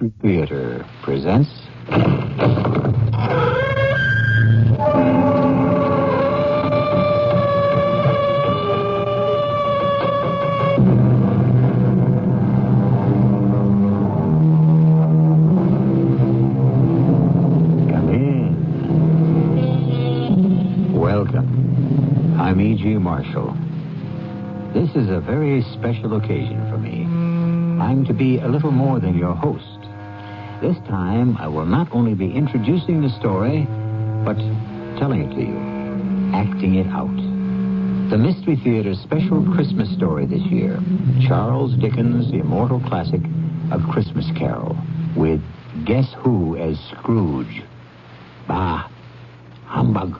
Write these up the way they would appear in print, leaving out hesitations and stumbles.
Mystery Theater presents... Come in. Welcome. I'm E.G. Marshall. This is a very special occasion for me. I'm to be a little more than your host. This time, I will not only be introducing the story, but telling it to you, acting it out. The Mystery Theater's special Christmas story this year, Charles Dickens' immortal classic, A Christmas Carol, with Guess Who as Scrooge. Bah, humbug.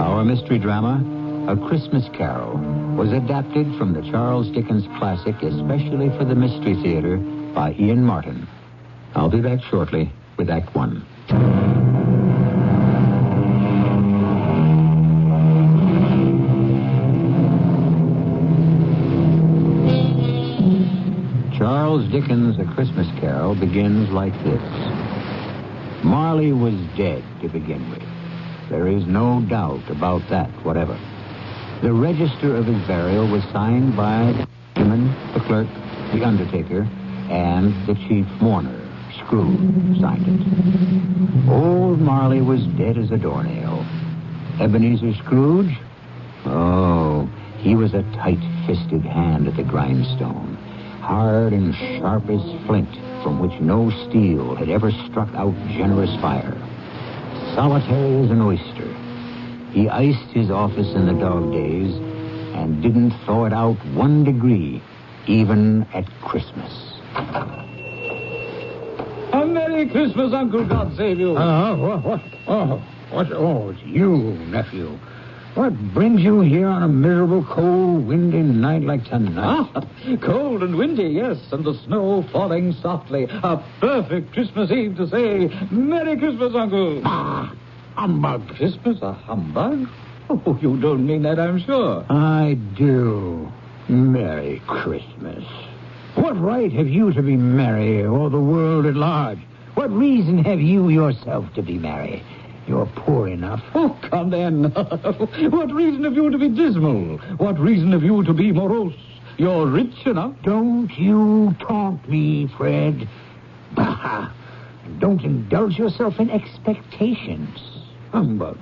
Our mystery drama, A Christmas Carol, was adapted from the Charles Dickens classic especially for the Mystery Theater by Ian Martin. I'll be back shortly with Act One. Charles Dickens' A Christmas Carol begins like this. Marley was dead to begin with. There is no doubt about that whatever. The register of his burial was signed by Himan, the clerk, the undertaker, and the chief mourner. Scrooge signed it. Old Marley was dead as a doornail. Ebenezer Scrooge? Oh, he was a tight-fisted hand at the grindstone, hard and sharp as flint, from which no steel had ever struck out generous fire. Solitary as an oyster. He iced his office in the dog days and didn't thaw it out 1 degree, even at Christmas. A Merry Christmas, Uncle. God save you. What? Oh, it's you, nephew. What brings you here on a miserable, cold, windy night like tonight? Cold and windy, yes, and the snow falling softly. A perfect Christmas Eve to say, Merry Christmas, Uncle. Humbug. Christmas a humbug? Oh, you don't mean that, I'm sure. I do. Merry Christmas. What right have you to be merry, or the world at large? What reason have you yourself to be merry? You're poor enough. Oh, come then. What reason have you to be dismal? What reason have you to be morose? You're rich enough. Don't you taunt me, Fred. Bah! Don't indulge yourself in expectations. Humbug.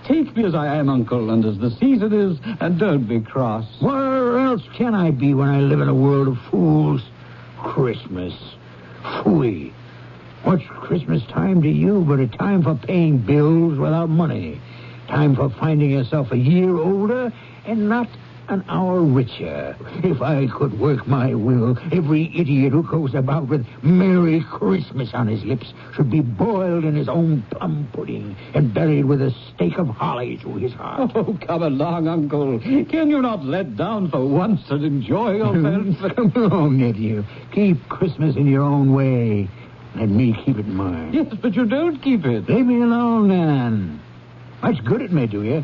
Take me as I am, Uncle, and as the season is, and don't be cross. Where else can I be when I live in a world of fools? Christmas. Phooey. What's Christmas time to you but a time for paying bills without money? Time for finding yourself a year older and not an hour richer. If I could work my will, every idiot who goes about with Merry Christmas on his lips should be boiled in his own plum pudding and buried with a stake of holly through his heart. Oh, come along, Uncle. Can you not let down for once and enjoy yourself? Come along, nephew. Keep Christmas in your own way. Let me keep it in mine. Yes, but you don't keep it. Leave me alone, then. Much good it may do you.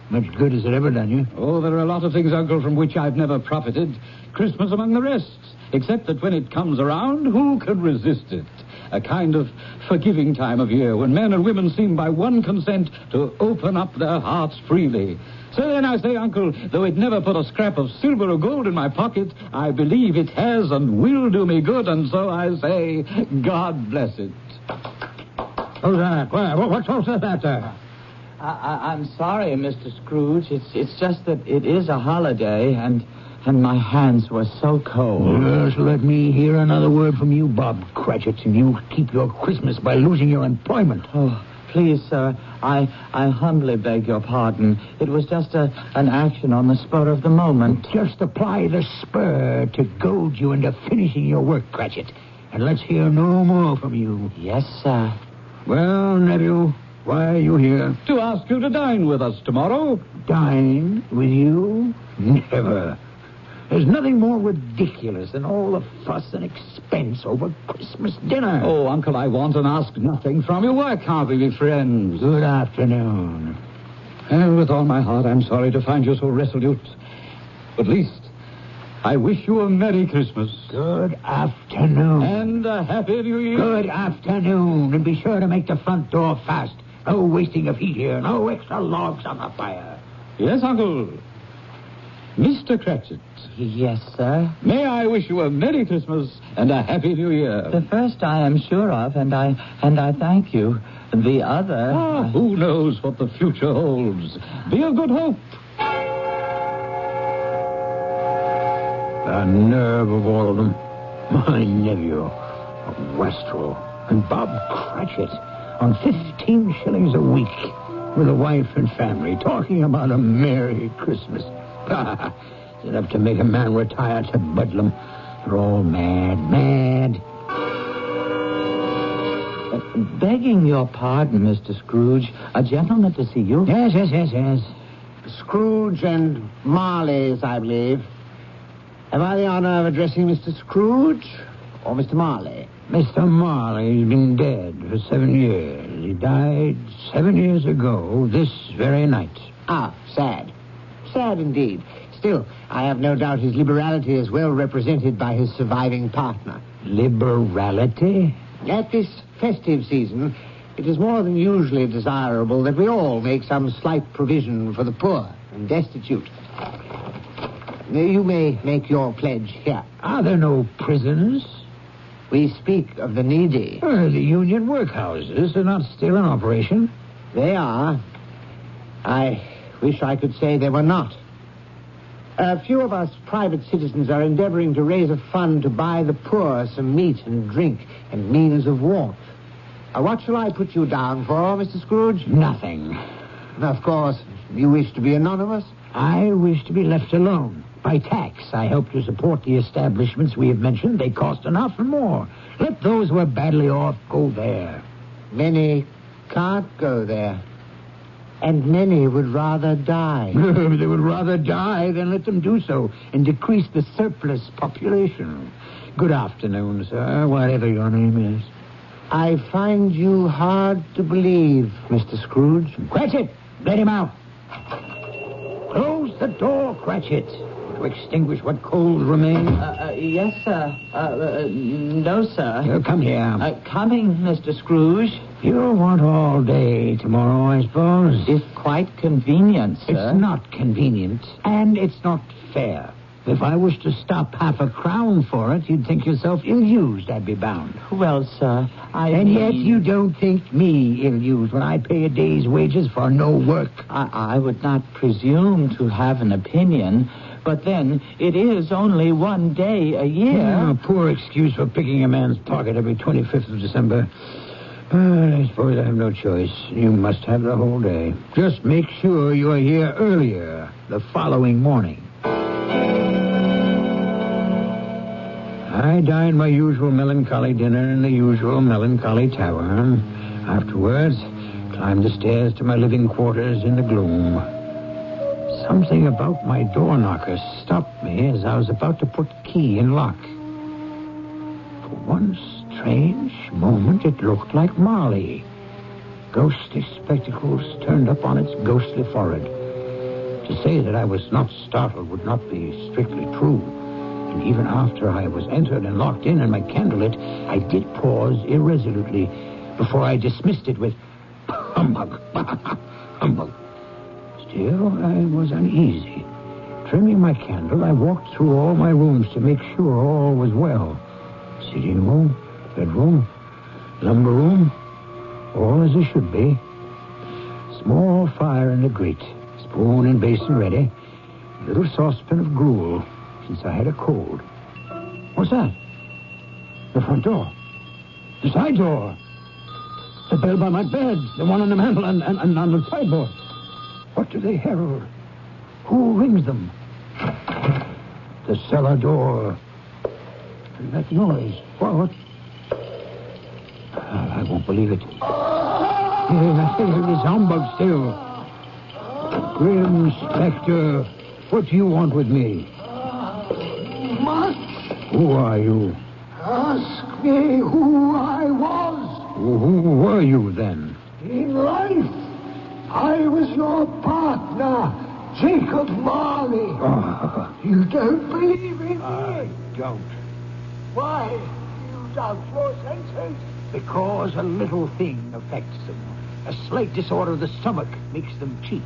Much good has it ever done you? Oh, there are a lot of things, Uncle, from which I've never profited. Christmas among the rest. Except that when it comes around, who can resist it? A kind of forgiving time of year when men and women seem by one consent to open up their hearts freely. So then I say, Uncle, though it never put a scrap of silver or gold in my pocket, I believe it has and will do me good, and so I say, God bless it. Who's that? What's that there? I'm sorry, Mr. Scrooge. It's just that it is a holiday, and my hands were so cold. Just let me hear another word from you, Bob Cratchit, and you keep your Christmas by losing your employment. Oh, please, sir, I humbly beg your pardon. It was just an action on the spur of the moment. Just apply the spur to goad you into finishing your work, Cratchit, and let's hear no more from you. Yes, sir. Well, nephew, why are you here? To ask you to dine with us tomorrow. Dine with you? Never. There's nothing more ridiculous than all the fuss and expense over Christmas dinner. Oh, Uncle, I want and ask nothing from you. Why can't we be friends? Good afternoon. And with all my heart, I'm sorry to find you so resolute. But at least, I wish you a Merry Christmas. Good afternoon. And a Happy New Year. Good afternoon. And be sure to make the front door fast. No wasting of heat here. No extra logs on the fire. Yes, Uncle. Mr. Cratchit. Yes, sir. May I wish you a Merry Christmas and a Happy New Year. The first I am sure of, and I thank you. The other... Who knows what the future holds? Be of good hope. The nerve of all of them. My nephew, Westrel, and Bob Cratchit on 15 shillings a week with a wife and family, talking about a Merry Christmas. It's enough to make a man retire to Bedlam. They're all mad. Begging your pardon, Mr. Scrooge, a gentleman to see you. Yes. Scrooge and Marley's, I believe. Have I the honor of addressing Mr. Scrooge or Mr. Marley? Mr. Marley's been dead for 7 years. He died 7 years ago this very night. Ah, sad. Sad indeed. Still, I have no doubt his liberality is well represented by his surviving partner. Liberality? At this festive season, it is more than usually desirable that we all make some slight provision for the poor and destitute. You may make your pledge here. Are there no prisons? We speak of the needy. The union workhouses are not still in operation. They are. I wish I could say they were not. A few of us private citizens are endeavoring to raise a fund to buy the poor some meat and drink and means of warmth. What shall I put you down for, Mr. Scrooge? Nothing. Of course, you wish to be anonymous? I wish to be left alone. By tax, I help to support the establishments we have mentioned. They cost enough and more. Let those who are badly off go there. Many can't go there. And many would rather die. They would rather die than let them do so and decrease the surplus population. Good afternoon, sir, whatever your name is. I find you hard to believe, Mr. Scrooge. Cratchit, let him out. Close the door, Cratchit, to extinguish what coals remain. Yes, sir. No, sir. Come here. Coming, Mr. Scrooge. You'll want all day tomorrow, I suppose. If quite convenient, sir. It's not convenient, and it's not fair. If I was to stop half a crown for it, you'd think yourself ill-used, I'd be bound. Well, sir, And yet you don't think me ill-used when I pay a day's wages for no work. I would not presume to have an opinion, but then it is only one day a year. A poor excuse for picking a man's pocket every 25th of December. I suppose I have no choice. You must have the whole day. Just make sure you are here earlier the following morning. I dined my usual melancholy dinner in the usual melancholy tavern. Afterwards, climbed the stairs to my living quarters in the gloom. Something about my door knocker stopped me as I was about to put key in lock. For one strange moment, it looked like Marley. Ghostly spectacles turned up on its ghostly forehead. To say that I was not startled would not be strictly true. And even after I was entered and locked in and my candle lit, I did pause irresolutely before I dismissed it with humbug. Humbug. Still, I was uneasy. Trimming my candle, I walked through all my rooms to make sure all was well. Sitting room, bedroom, lumber room, all as it should be. Small fire in the grate, spoon and basin ready, little saucepan of gruel, since I had a cold. What's that? The front door. The side door. The bell by my bed. The one on the mantel and on the sideboard. What do they herald? Who rings them? The cellar door. And that noise. What? I won't believe it. It's humbug still. Grim Spectre, what do you want with me? Much. Who are you? Ask me who I was. Who were you then? In life, I was your partner, Jacob Marley. Oh, You don't believe in me? I don't. Why do you doubt your senses? Because a little thing affects them. A slight disorder of the stomach makes them cheats.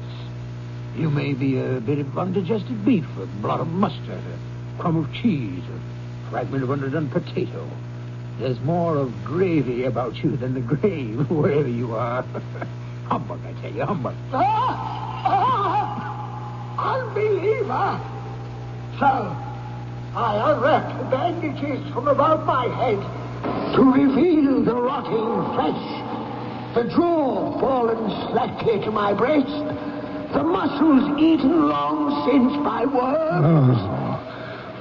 You may be a bit of undigested beef, a blot of mustard, a crumb of cheese, a fragment of underdone potato. There's more of gravy about you than the grave, wherever you are. Humbug, I tell you, humbug. Unbeliever! So, I unwrapped the bandages from about my head to reveal the rotting flesh, the jaw fallen slackly to my breast, the muscles eaten long since by worms.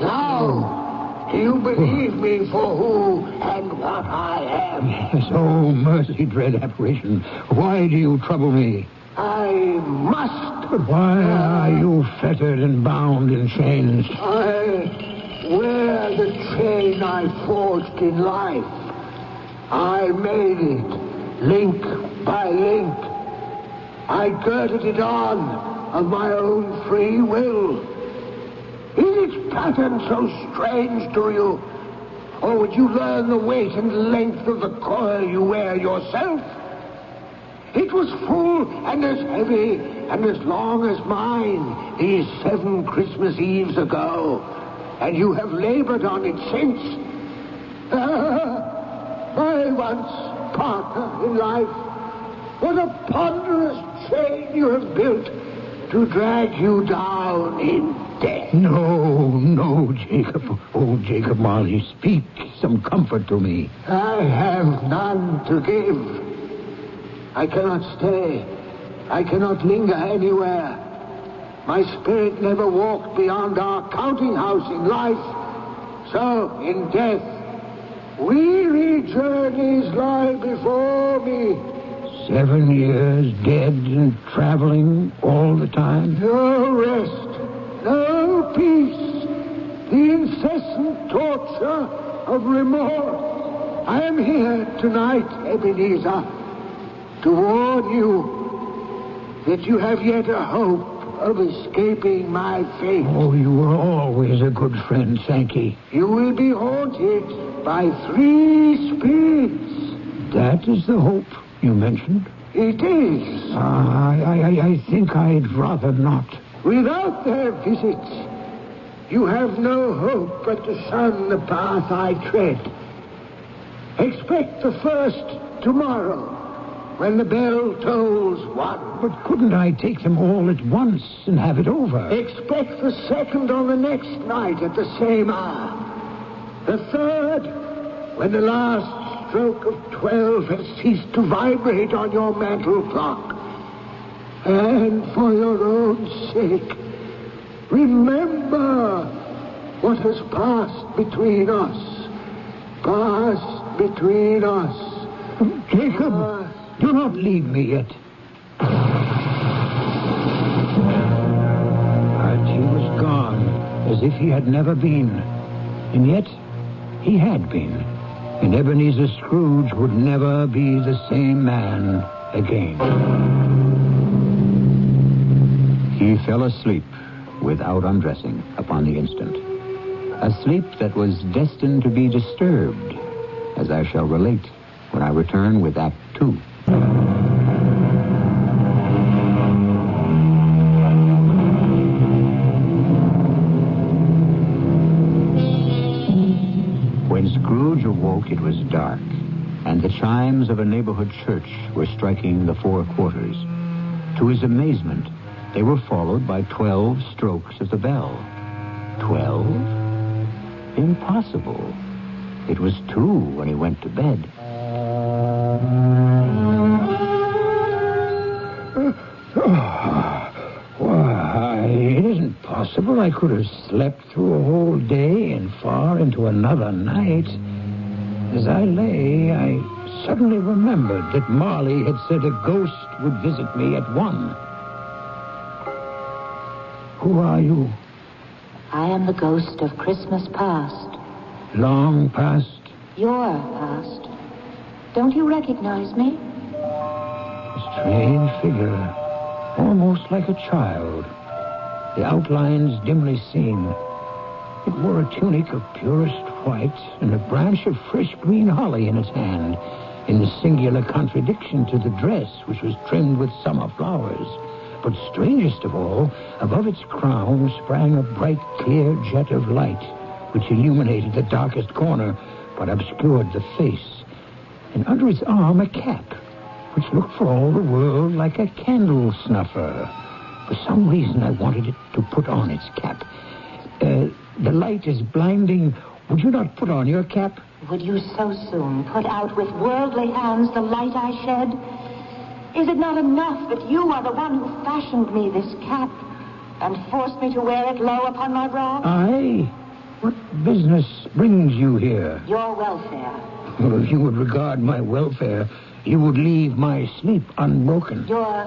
Now, do you believe me for who and what I am? Yes, oh, mercy, dread apparition. Why do you trouble me? I must. But why are you fettered and bound in chains? I wear the chain I forged in life. I made it, link by link. I girded it on of my own free will. Is its pattern so strange to you? Or would you learn the weight and length of the coil you wear yourself? It was full and as heavy and as long as mine these 7 Christmas Eves ago. And you have labored on it since. My once partner in life, what a ponderous chain you have built to drag you down in death. No, Jacob. Oh, Jacob Marley, speak some comfort to me. I have none to give. I cannot stay. I cannot linger anywhere. My spirit never walked beyond our counting house in life. So, in death, weary journeys lie before me. 7 years dead and traveling all the time? No rest, no peace, the incessant torture of remorse. I am here tonight, Ebenezer, to warn you that you have yet a hope of escaping my fate. Oh, you were always a good friend, Sankey. You will be haunted by 3 spirits. That is the hope you mentioned? It is. I think I'd rather not. Without their visits, you have no hope but to shun the path I tread. Expect the first tomorrow, when the bell tolls 1. But couldn't I take them all at once and have it over? Expect the second on the next night at the same hour. The third, when the last stroke of 12 has ceased to vibrate on your mantle clock. And for your own sake, remember what has passed between us. Passed between us. Jacob, do not leave me yet. But he was gone, as if he had never been. And yet, he had been. And Ebenezer Scrooge would never be the same man again. He fell asleep without undressing upon the instant. A sleep that was destined to be disturbed, as I shall relate when I return with Act 2. When Scrooge awoke, it was dark, and the chimes of a neighborhood church were striking the 4 quarters. To his amazement, they were followed by 12 strokes of the bell. 12? Impossible. It was 2 when he went to bed. Why, it isn't possible I could have slept through a whole day and far into another night. As I lay, I suddenly remembered that Marley had said a ghost would visit me at 1. Who are you? I am the ghost of Christmas past. Long past? Your past. Don't you recognize me? A strange figure. almost like a child, the outlines dimly seen. It wore a tunic of purest white and a branch of fresh green holly in its hand, in singular contradiction to the dress, which was trimmed with summer flowers. But strangest of all, above its crown sprang a bright, clear jet of light, which illuminated the darkest corner, but obscured the face. And under its arm a cap, which looked for all the world like a candle snuffer. For some reason, I wanted it to put on its cap. The light is blinding. Would you not put on your cap? Would you so soon put out with worldly hands the light I shed? Is it not enough that you are the one who fashioned me this cap and forced me to wear it low upon my brow? Aye. What business brings you here? Your welfare. Well, if you would regard my welfare, you would leave my sleep unbroken. Your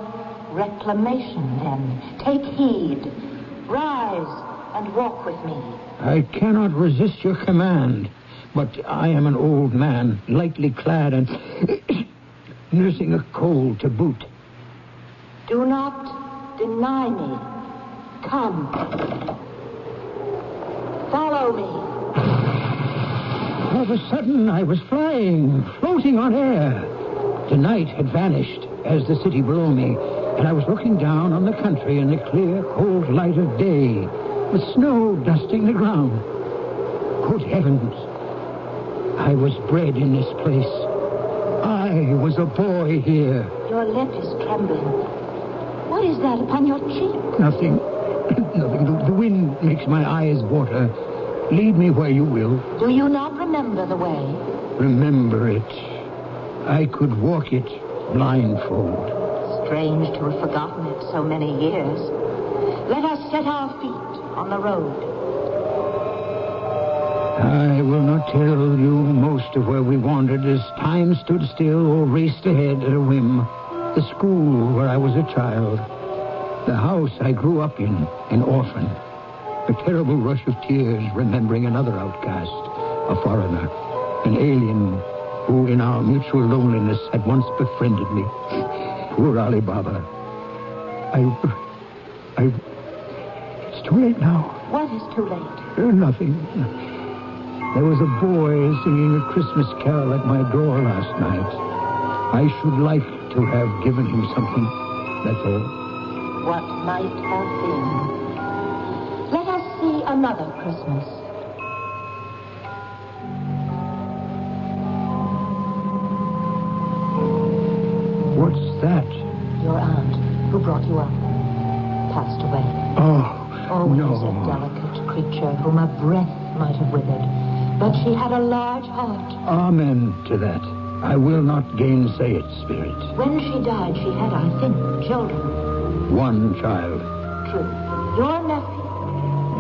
reclamation, then. Take heed. Rise and walk with me. I cannot resist your command, but I am an old man, lightly clad and nursing a cold to boot. Do not deny me. Come. Follow me. All of a sudden, I was flying, floating on air. The night had vanished, as the city below me, and I was looking down on the country in the clear, cold light of day, with snow dusting the ground. Good heavens! I was bred in this place. I was a boy here. Your lip is trembling. What is that upon your cheek? Nothing. Nothing. The wind makes my eyes water. Lead me where you will. Do you not remember the way? Remember it. I could walk it blindfold. Strange to have forgotten it so many years. Let us set our feet on the road. I will not tell you most of where we wandered as time stood still or raced ahead at a whim. The school where I was a child. The house I grew up in, an orphan. A terrible rush of tears remembering another outcast, a foreigner, an alien who in our mutual loneliness had once befriended me. Poor Ali Baba. It's too late now. What is too late? Nothing. There was a boy singing a Christmas carol at my door last night. I should like to have given him something, that's all. What might have been. Let us see another Christmas. What's that? Your aunt, who brought you up, passed away. Oh, Always no. a delicate creature whom a breath might have withered. But she had a large heart. Amen to that. I will not gainsay it, Spirit. When she died, she had, I think, children. One child. True. Your nephew.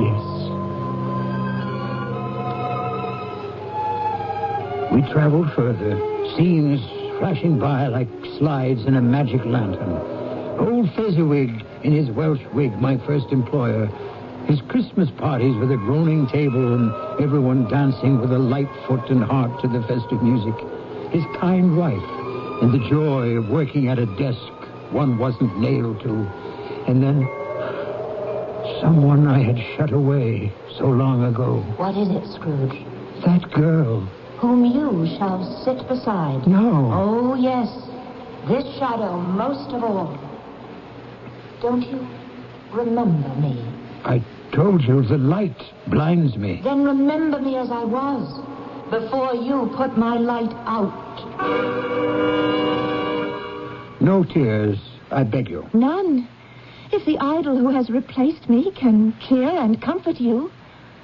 Yes. We traveled further, scenes flashing by like slides in a magic lantern. Old Fezziwig in his Welsh wig, my first employer. His Christmas parties with a groaning table and everyone dancing with a light foot and heart to the festive music. His kind wife and the joy of working at a desk one wasn't nailed to. And then someone I had shut away so long ago. What is it, Scrooge? That girl. Whom you shall sit beside. No. Oh, yes. This shadow most of all. Don't you remember me? I told you the light blinds me. Then remember me as I was, before you put my light out. No tears, I beg you. None. If the idol who has replaced me can cheer and comfort you,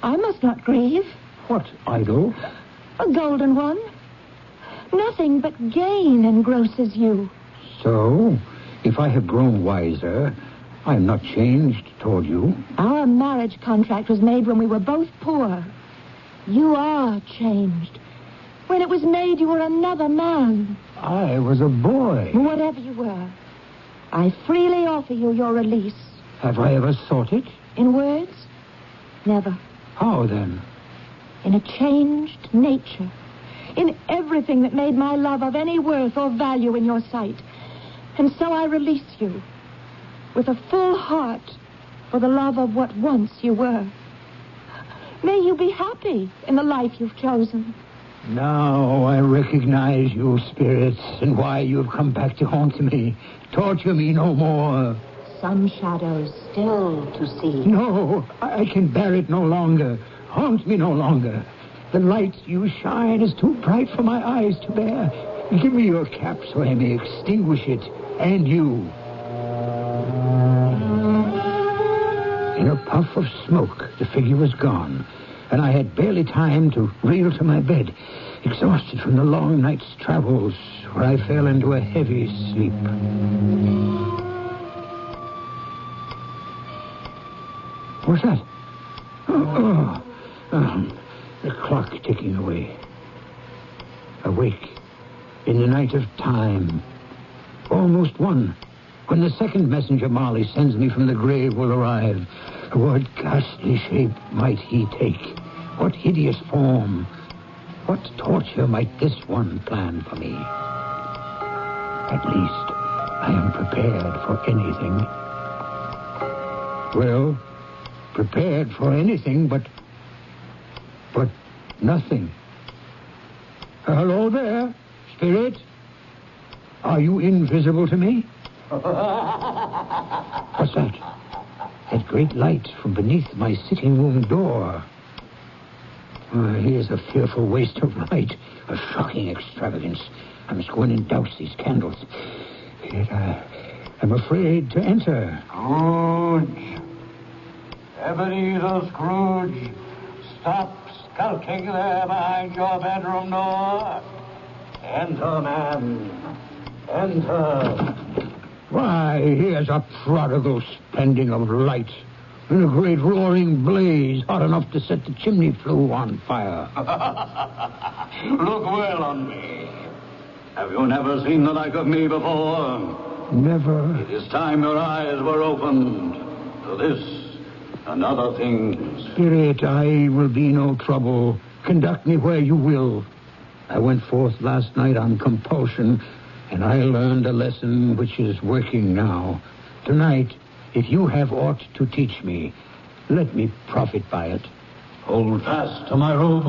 I must not grieve. What idol? A golden one. Nothing but gain engrosses you. So, if I have grown wiser, I am not changed toward you. Our marriage contract was made when we were both poor. You are changed. When it was made, you were another man. I was a boy. Whatever you were, I freely offer you your release. Have I ever sought it? In words? Never. How then? In a changed nature. In everything that made my love of any worth or value in your sight. And so I release you. with a full heart for the love of what once you were. May you be happy in the life you've chosen. Now I recognize you, spirits, and why you've come back to haunt me. Torture me no more. Some shadows still to see. No, I can bear it no longer. Haunt me no longer. The light you shine is too bright for my eyes to bear. Give me your cap so I may extinguish it, and you. In a puff of smoke, the figure was gone, and I had barely time to reel to my bed, exhausted from the long night's travels, where I fell into a heavy sleep. What's that? The clock ticking away. Awake in the night of time. Almost one. When the second messenger Marley sends me from the grave will arrive, what ghastly shape might he take? What hideous form? What torture might this one plan for me? At least I am prepared for anything. Well, prepared for anything, but nothing. Hello there, spirit. Are you invisible to me? What's that? That great light from beneath my sitting room door. Here's a fearful waste of light, a shocking extravagance. I must go in and douse these candles. Yet I'm afraid to enter. Scrooge. Ebenezer Scrooge, stop skulking there behind your bedroom door. Enter, man. Enter. Why, here's a prodigal spending of light. In a great roaring blaze, hot enough to set the chimney flue on fire. Look well on me. Have you never seen the like of me before? Never. It is time your eyes were opened to this and other things. Spirit, I will be no trouble. Conduct me where you will. I went forth last night on compulsion, and I learned a lesson which is working now. Tonight, if you have aught to teach me, let me profit by it. Hold fast to my robe.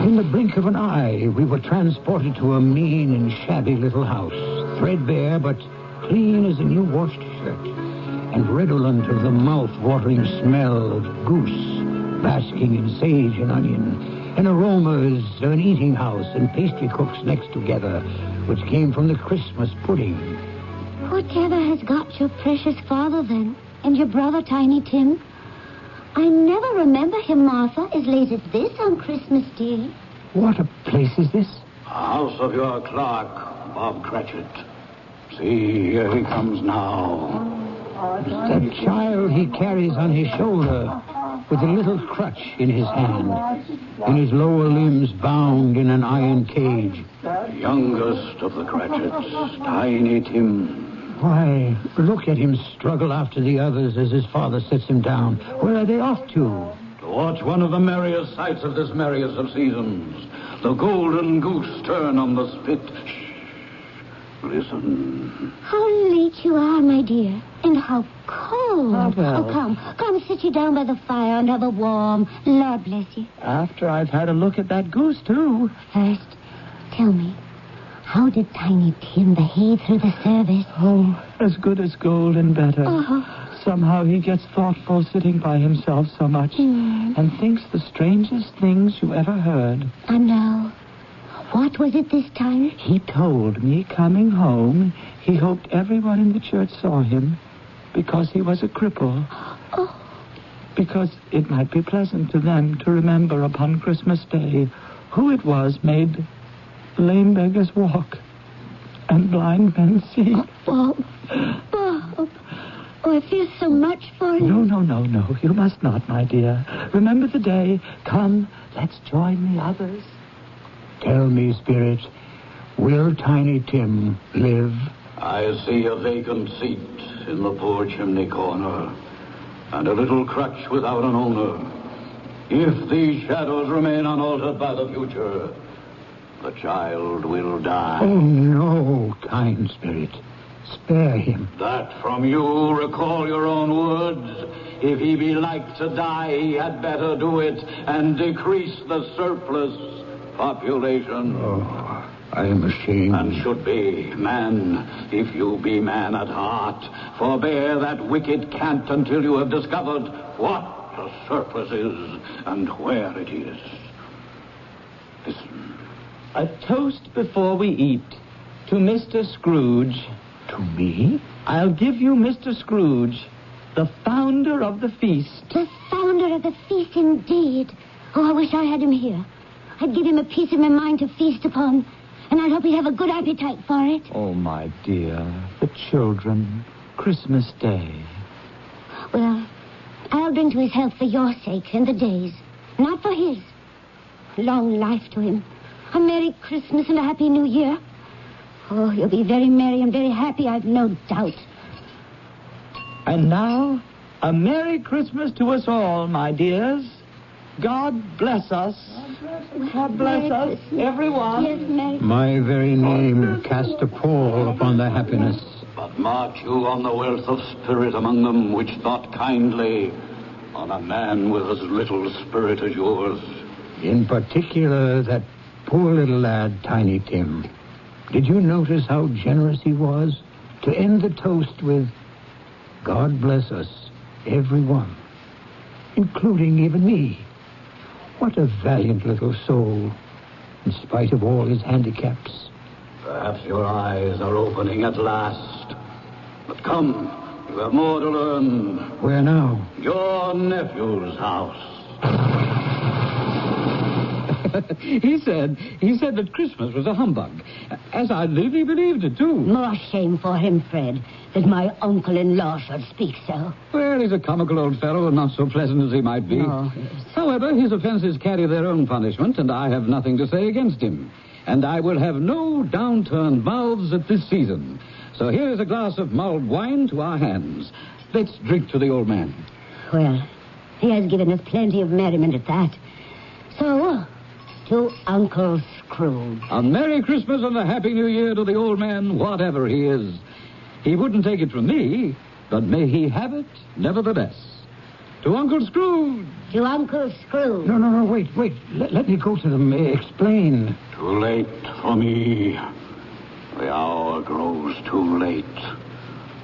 In the blink of an eye, we were transported to a mean and shabby little house, threadbare but clean as a new washed shirt, and redolent of the mouth-watering smell of goose, basking in sage and onion, and aromas of an eating house and pastry cooks next together, which came from the Christmas pudding. Whatever has got your precious father, then, and your brother, Tiny Tim? I never remember him, Martha, as late as this on Christmas Day. What a place is this? House of your clerk, Bob Cratchit. See, here he comes now. That child he carries on his shoulder, with a little crutch in his hand, and his lower limbs bound in an iron cage. Youngest of the Cratchits, Tiny Tim. Why, look at him struggle after the others as his father sets him down. Where are they off to? To watch one of the merriest sights of this merriest of seasons. The golden goose turn on the spit. Shh. Listen. How late you are, my dear, and how cold. Well. Oh, come, sit you down by the fire and have a warm. Lord bless you. After I've had a look at that goose, too. First, tell me, how did Tiny Tim behave through the service? Oh, as good as gold and better. Oh. Somehow he gets thoughtful sitting by himself so much and thinks the strangest things you ever heard. And now, what was it this time? He told me coming home he hoped everyone in the church saw him because he was a cripple. Oh. Because it might be pleasant to them to remember upon Christmas Day who it was made lame beggars walk and blind men see. Oh, Bob. Oh, I feel so much for you. No. You must not, my dear. Remember the day. Come, let's join the others. Tell me, Spirit, will Tiny Tim live? I see a vacant seat in the poor chimney corner, and a little crutch without an owner. If these shadows remain unaltered by the future, the child will die. Oh, no, kind Spirit. Spare him. That from you, recall your own words. If he be like to die, he had better do it and decrease the surplus population. Oh, I am ashamed. And should be, man, if you be man at heart, forbear that wicked cant until you have discovered what the surplus is and where it is. Listen. A toast before we eat to Mr. Scrooge. To me? I'll give you Mr. Scrooge, the founder of the feast. The founder of the feast, indeed. Oh, I wish I had him here. I'd give him a piece of my mind to feast upon, and I'd hope he'd have a good appetite for it. Oh, my dear, the children, Christmas Day. Well, I'll drink to his health for your sake and the day's, not for his. Long life to him. A Merry Christmas and a Happy New Year. Oh, you'll be very merry and very happy, I've no doubt. And now, a Merry Christmas to us all, my dears. God bless us. God bless us, everyone. Yes, Merry. My very name cast a pall upon their happiness. But mark you on the wealth of spirit among them, which thought kindly on a man with as little spirit as yours. In particular, that poor little lad, Tiny Tim. Did you notice how generous he was to end the toast with, God bless us, everyone, including even me? What a valiant little soul, in spite of all his handicaps. Perhaps your eyes are opening at last. But come, you have more to learn. Where now? Your nephew's house. He said that Christmas was a humbug. As I live, he believed it, too. More shame for him, Fred, that my uncle-in-law should speak so. Well, he's a comical old fellow and not so pleasant as he might be. Oh, yes. However, his offenses carry their own punishment, and I have nothing to say against him. And I will have no downturned mouths at this season. So here is a glass of mulled wine to our hands. Let's drink to the old man. Well, he has given us plenty of merriment at that. So, to Uncle Scrooge. A Merry Christmas and a Happy New Year to the old man, whatever he is. He wouldn't take it from me, but may he have it nevertheless. To Uncle Scrooge. To Uncle Scrooge. No, wait. Let me go to them. Explain. Too late for me. The hour grows too late.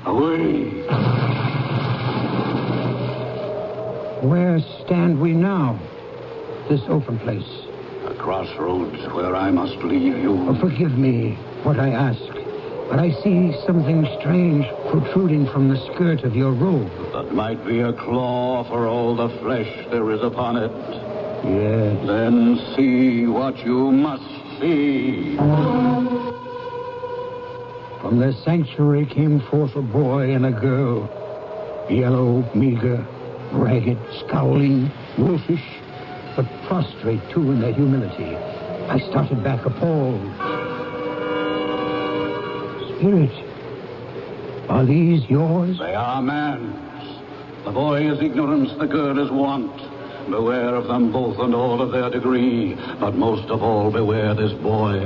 Away. Where stand we now? This open place. A crossroads where I must leave you. Oh, forgive me what I ask, but I see something strange protruding from the skirt of your robe. That might be a claw for all the flesh there is upon it. Yes. Then see what you must see. From their sanctuary came forth a boy and a girl. Yellow, meager, ragged, scowling, wolfish, but prostrate, too, in their humility. I started back appalled. Spirit, are these yours? They are man's. The boy is ignorance, the girl is want. Beware of them both and all of their degree, but most of all beware this boy,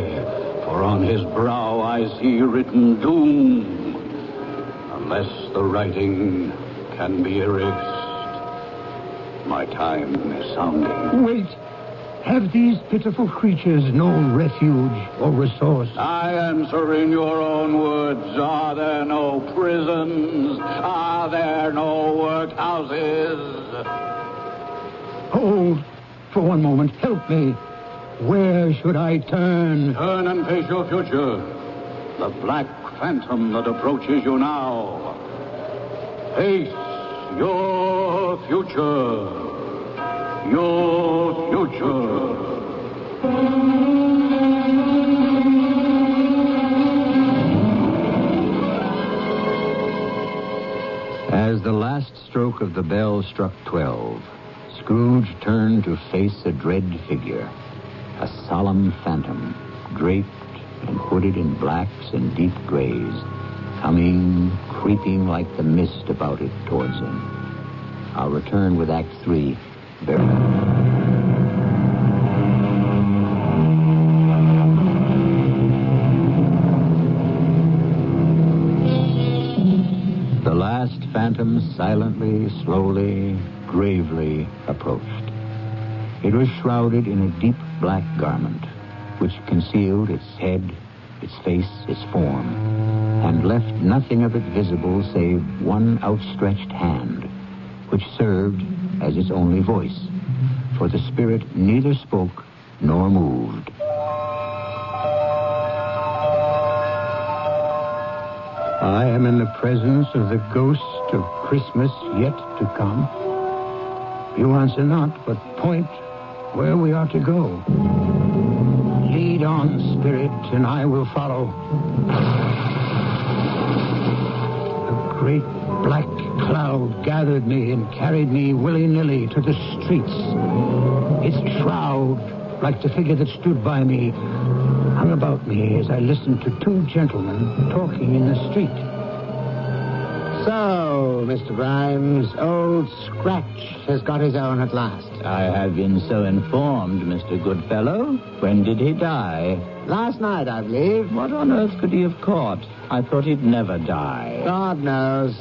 for on his brow I see written doom, unless the writing can be erased. My time is sounding. Wait. Have these pitiful creatures no refuge or resource? I answer in your own words. Are there no prisons? Are there no workhouses? Hold for one moment. Help me. Where should I turn? Turn and face your future. The black phantom that approaches you now. Face your future. Your future. As the last stroke of the bell struck 12, Scrooge turned to face a dread figure, a solemn phantom, draped and hooded in blacks and deep grays, coming, creeping like the mist about it towards him. I'll return with Act 3 very silently, slowly, gravely approached. It was shrouded in a deep black garment, which concealed its head, its face, its form, and left nothing of it visible save one outstretched hand, which served as its only voice, for the spirit neither spoke nor moved. I am in the presence of the ghost of Christmas yet to come. You answer not, but point where we are to go. Lead on, spirit, and I will follow. A great black cloud gathered me and carried me willy-nilly to the streets. Its shroud, like the figure that stood by me, hung about me as I listened to two gentlemen talking in the street. So, Mr. Grimes, old Scratch has got his own at last. I have been so informed, Mr. Goodfellow. When did he die? Last night, I believe. What on earth could he have caught? I thought he'd never die. God knows.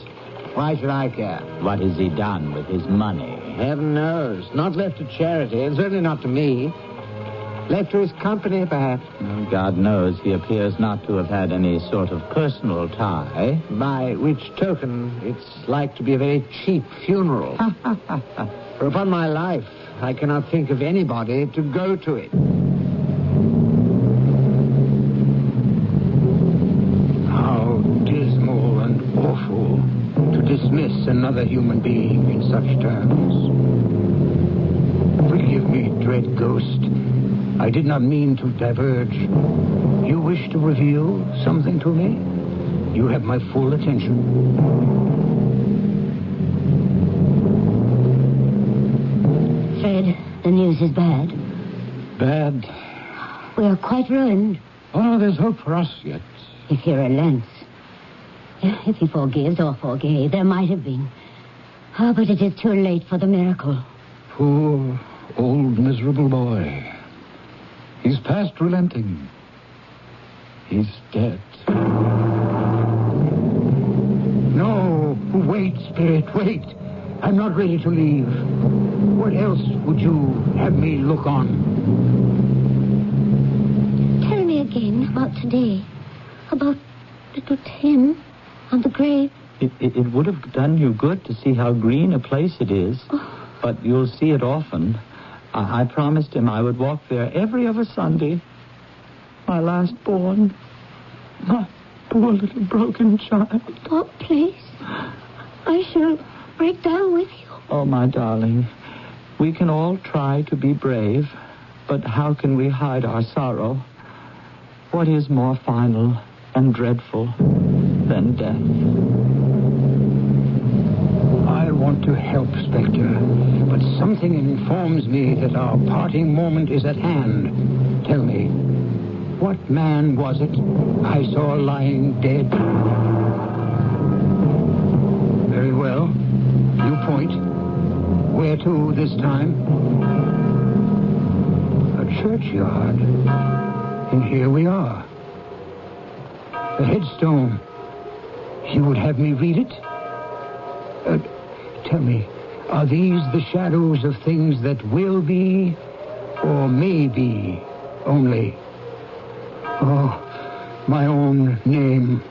Why should I care? What has he done with his money? Heaven knows. Not left to charity, and certainly not to me. Left to his company, perhaps. Well, God knows he appears not to have had any sort of personal tie. By which token, it's like to be a very cheap funeral. For upon my life, I cannot think of anybody to go to it. How dismal and awful to dismiss another human being in such terms. Forgive me, dread ghost. I did not mean to diverge. You wish to reveal something to me? You have my full attention. Fred, the news is bad. Bad? We are quite ruined. Oh, no, there's hope for us yet. If he relents. If he forgives or forgave, there might have been. Oh, but it is too late for the miracle. Poor, old, miserable boy. He's past relenting. He's dead. No, wait, spirit, wait. I'm not ready to leave. What else would you have me look on? Tell me again about today. About little Tim on the grave. It would have done you good to see how green a place it is. Oh. But you'll see it often. I promised him I would walk there every other Sunday. My last born. My poor little broken child. Oh, please. I shall break down with you. Oh, my darling. We can all try to be brave, but how can we hide our sorrow? What is more final and dreadful than death? I want to help, Spectre, but something informs me that our parting moment is at hand. Tell me, what man was it I saw lying dead? Very well. You point. Where to this time? A churchyard. And here we are. The headstone. You would have me read it? Tell me, are these the shadows of things that will be or may be only? Oh, my own name,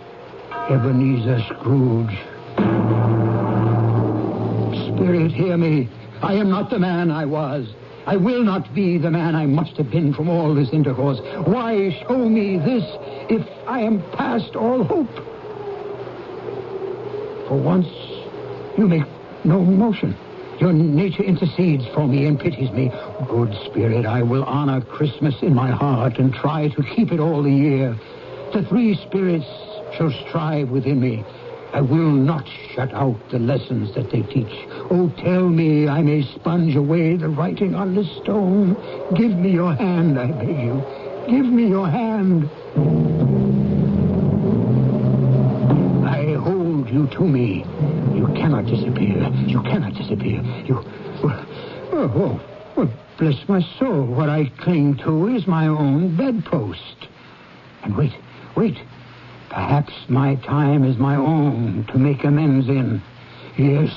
Ebenezer Scrooge. Spirit, hear me. I am not the man I was. I will not be the man I must have been from all this intercourse. Why show me this if I am past all hope? For once, you make no motion. Your nature intercedes for me and pities me. Good Spirit, I will honor Christmas in my heart and try to keep it all the year. The three spirits shall strive within me. I will not shut out the lessons that they teach. Oh, tell me I may sponge away the writing on this stone. Give me your hand, I beg you. Give me your hand. I hold you to me. You cannot disappear. You cannot disappear. You... Oh, bless my soul. What I cling to is my own bedpost. And wait. Perhaps my time is my own to make amends in. Yes,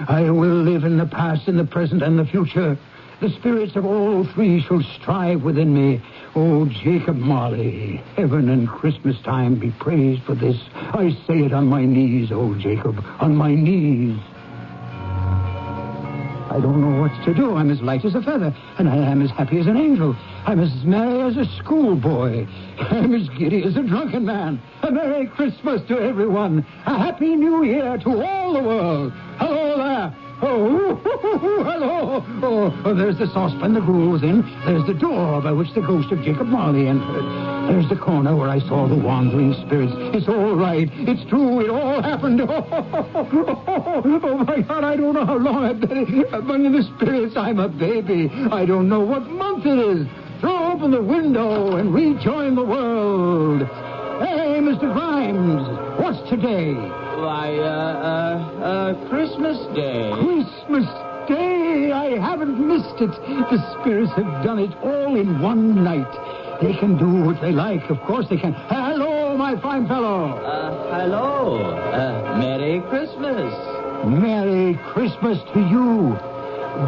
I will live in the past, in the present, and the future. The spirits of all three shall strive within me. Oh, Jacob Marley, heaven and Christmas time be praised for this. I say it on my knees, oh, Jacob, on my knees. I don't know what to do. I'm as light as a feather, and I am as happy as an angel. I'm as merry as a schoolboy. I'm as giddy as a drunken man. A Merry Christmas to everyone. A Happy New Year to all the world. Hello there. Oh, hello. Oh, there's the saucepan the gruel was in. There's the door by which the ghost of Jacob Marley entered. There's the corner where I saw the wandering spirits. It's all right. It's true. It all happened. Oh, my God, I don't know how long I've been among the spirits. I'm a baby. I don't know what month it is. Throw open the window and rejoin the world. Hey, Mr. Grimes, what's today? Why, Christmas Day. Christmas Day! I haven't missed it. The spirits have done it all in one night. They can do what they like. Of course they can. Hello, my fine fellow. Hello. Merry Christmas. Merry Christmas to you.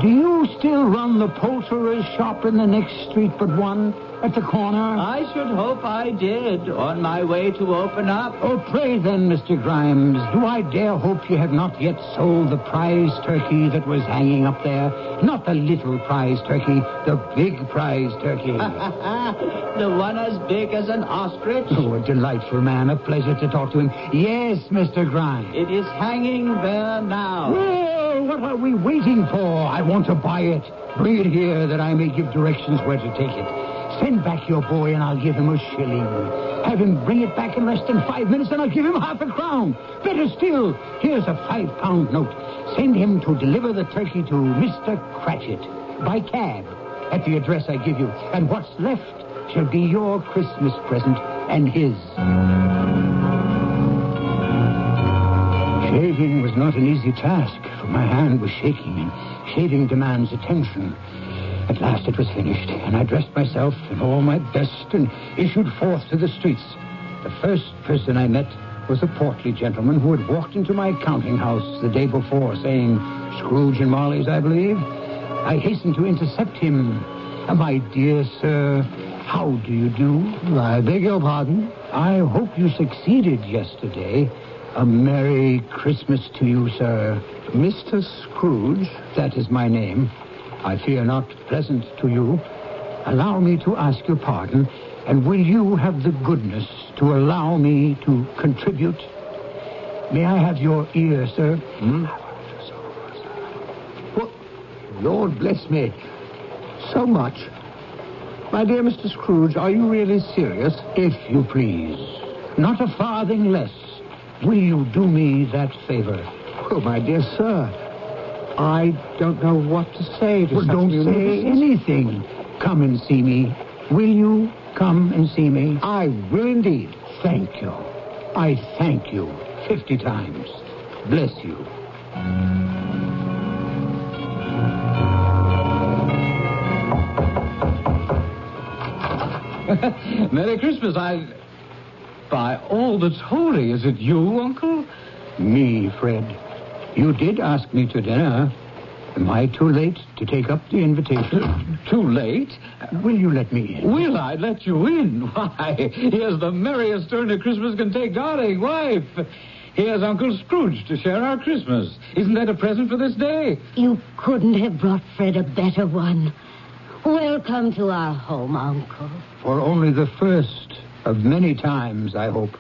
Do you still run the poulterer's shop in the next street but one? At the corner? I should hope I did, on my way to open up. Oh, pray then, Mr. Grimes, do I dare hope you have not yet sold the prize turkey that was hanging up there? Not the little prize turkey, the big prize turkey. The one as big as an ostrich? Oh, a delightful man, a pleasure to talk to him. Yes, Mr. Grimes. It is hanging there now. Well, what are we waiting for? I want to buy it. Bring it here that I may give directions where to take it. Send back your boy and I'll give him a shilling. Have him bring it back in less than 5 minutes and I'll give him half a crown. Better still, here's a £5 note. Send him to deliver the turkey to Mr. Cratchit by cab at the address I give you. And what's left shall be your Christmas present and his. Shaving was not an easy task, for my hand was shaking, and shaving demands attention. At last it was finished, and I dressed myself in all my best and issued forth to the streets. The first person I met was a portly gentleman who had walked into my counting house the day before, saying, Scrooge and Marley's, I believe. I hastened to intercept him. My dear sir, how do you do? I beg your pardon? I hope you succeeded yesterday. A Merry Christmas to you, sir. Mr. Scrooge, that is my name. I fear not pleasant to you. Allow me to ask your pardon, and will you have the goodness to allow me to contribute? May I have your ear, sir? What? Lord bless me. So much. My dear Mr. Scrooge, are you really serious? If you please. Not a farthing less. Will you do me that favor? Oh, my dear sir, I don't know what to say to don't say anything. Come and see me. Will you come and see me? I will indeed. Thank you. I thank you 50 times. Bless you. Merry Christmas. By all that's holy, is it you, Uncle? Me, Fred. You did ask me to dinner. Am I too late to take up the invitation? Too late? Will you let me in? Will I let you in? Why, here's the merriest turn a Christmas can take, darling wife. Here's Uncle Scrooge to share our Christmas. Isn't that a present for this day? You couldn't have brought Fred a better one. Welcome to our home, Uncle. For only the first of many times, I hope.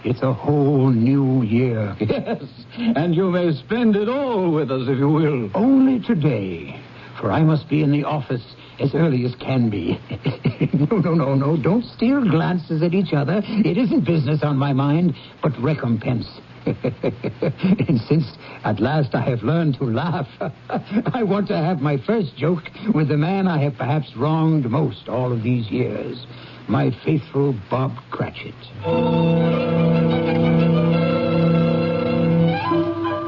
It's a whole new year. Yes, and you may spend it all with us if you will. Only today, for I must be in the office as early as can be. No. Don't steal glances at each other. It isn't business on my mind, but recompense. And since at last I have learned to laugh, I want to have my first joke with the man I have perhaps wronged most all of these years. My faithful Bob Cratchit.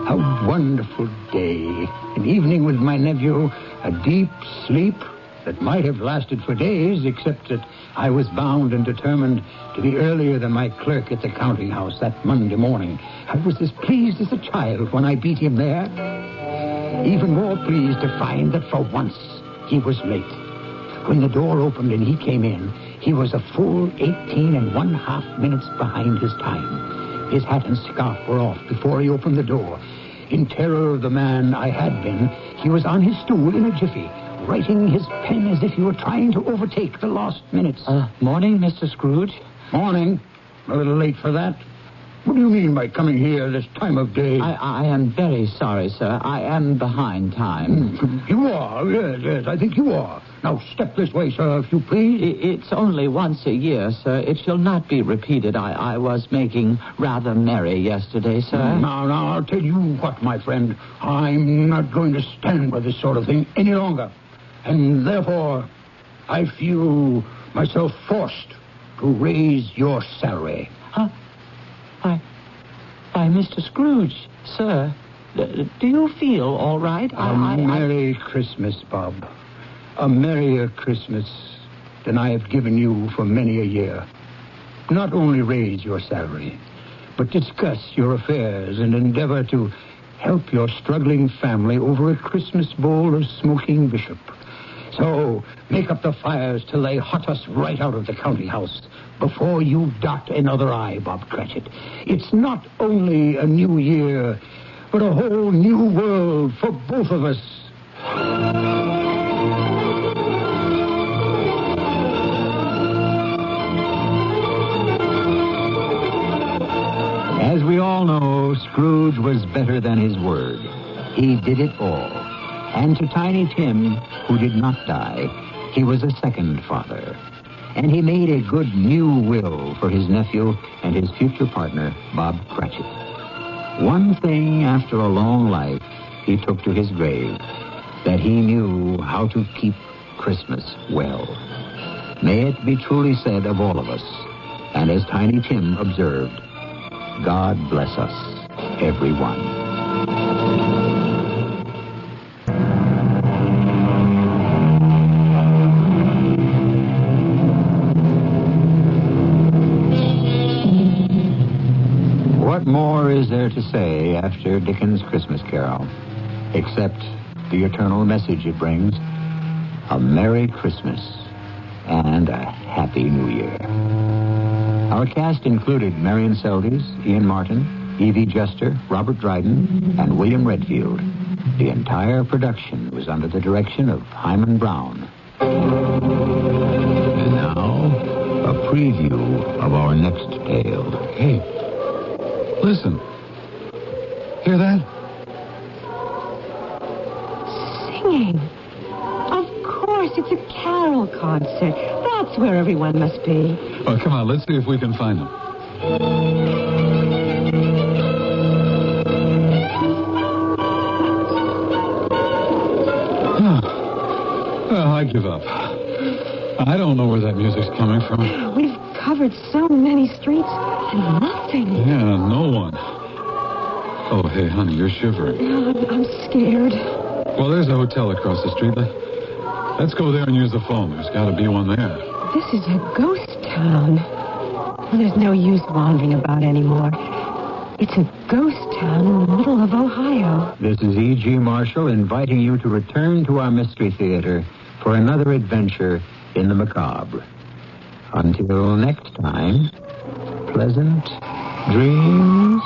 A wonderful day. An evening with my nephew, a deep sleep, that might have lasted for days, except that I was bound and determined to be earlier than my clerk at the counting house that Monday morning. I was as pleased as a child when I beat him there. Even more pleased to find that for once he was late. When the door opened and he came in, he was a full 18½ minutes behind his time. His hat and scarf were off before he opened the door. In terror of the man I had been, he was on his stool in a jiffy, writing his pen as if he were trying to overtake the lost minutes. Morning, Mr. Scrooge. Morning. A little late for that. What do you mean by coming here this time of day? I am very sorry, sir. I am behind time. You are? Yes, I think you are. Now, step this way, sir, if you please. It's only once a year, sir. It shall not be repeated. I was making rather merry yesterday, sir. Now, I'll tell you what, my friend. I'm not going to stand by this sort of thing any longer. And therefore, I feel myself forced to raise your salary. Huh? Why, Mr. Scrooge, sir, do you feel all right? Merry Christmas, Bob. A merrier Christmas than I have given you for many a year. Not only raise your salary, but discuss your affairs and endeavor to help your struggling family over a Christmas bowl of smoking bishop. So, make up the fires to lay hot us right out of the county house before you dot another I, Bob Cratchit. It's not only a new year, but a whole new world for both of us. As we all know, Scrooge was better than his word. He did it all. And to Tiny Tim, who did not die, he was a second father. And he made a good new will for his nephew and his future partner, Bob Cratchit. One thing after a long life he took to his grave, that he knew how to keep Christmas well. May it be truly said of all of us, and as Tiny Tim observed, God bless us, everyone. What more is there to say after Dickens' Christmas Carol, except the eternal message it brings, a Merry Christmas and a Happy New Year. Our cast included Marion Seldes, Ian Martin, Evie Juster, Robert Dryden, and William Redfield. The entire production was under the direction of Himan Brown. And now, a preview of our next tale. Hey, listen. Hear that? Singing. Of course, it's a carol concert. That's where everyone must be. Oh, come on, let's see if we can find them. Well, I give up. I don't know where that music's coming from. We've covered so many streets and nothing. Yeah, no one. Oh, hey, honey, you're shivering. I'm scared. Well, there's a hotel across the street. Let's go there and use the phone. There's got to be one there. This is a ghost town. Well, there's no use wandering about anymore. It's a ghost town in the middle of Ohio. This is E.G. Marshall inviting you to return to our Mystery Theater for another adventure in the macabre. Until next time, pleasant dreams.